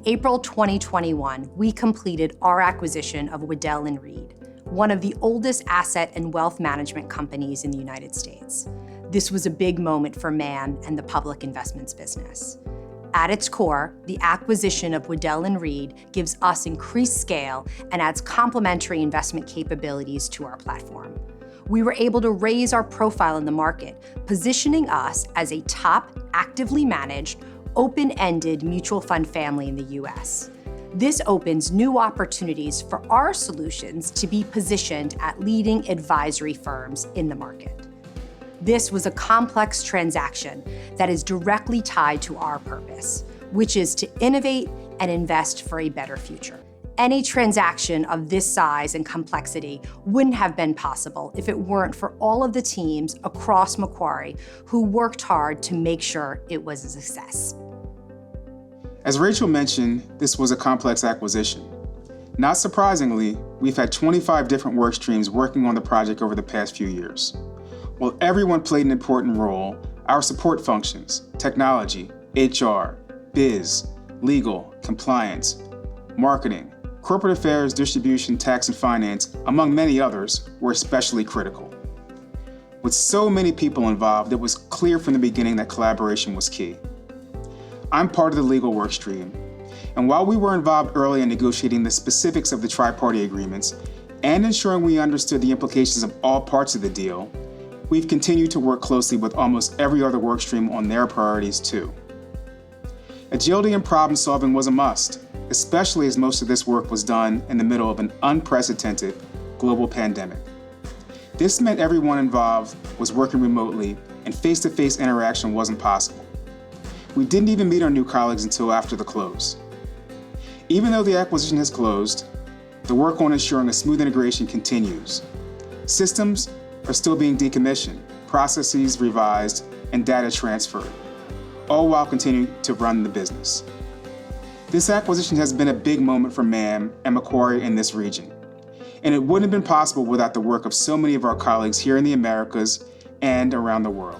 April 2021, we completed our acquisition of Waddell & Reed, one of the oldest asset and wealth management companies in the United States. This was a big moment for MAM and the public investments business. At its core, the acquisition of Waddell & Reed gives us increased scale and adds complementary investment capabilities to our platform. We were able to raise our profile in the market, positioning us as a top, actively managed, open-ended mutual fund family in the US. This opens new opportunities for our solutions to be positioned at leading advisory firms in the market. This was a complex transaction that is directly tied to our purpose, which is to innovate and invest for a better future. Any transaction of this size and complexity wouldn't have been possible if it weren't for all of the teams across Macquarie who worked hard to make sure it was a success. As Rachel mentioned, this was a complex acquisition. Not surprisingly, we've had 25 different work streams working on the project over the past few years. While everyone played an important role, our support functions, technology, HR, biz, legal, compliance, marketing, corporate affairs, distribution, tax, and finance, among many others, were especially critical. With so many people involved, it was clear from the beginning that collaboration was key. I'm part of the legal work stream, and while we were involved early in negotiating the specifics of the tri-party agreements and ensuring we understood the implications of all parts of the deal, we've continued to work closely with almost every other work stream on their priorities too. Agility and problem solving was a must, especially as most of this work was done in the middle of an unprecedented global pandemic. This meant everyone involved was working remotely and face-to-face interaction wasn't possible. We didn't even meet our new colleagues until after the close. Even though the acquisition has closed, the work on ensuring a smooth integration continues. Systems are still being decommissioned, processes revised, and data transferred, all while continuing to run the business. This acquisition has been a big moment for MAM and Macquarie in this region, and it wouldn't have been possible without the work of so many of our colleagues here in the Americas and around the world.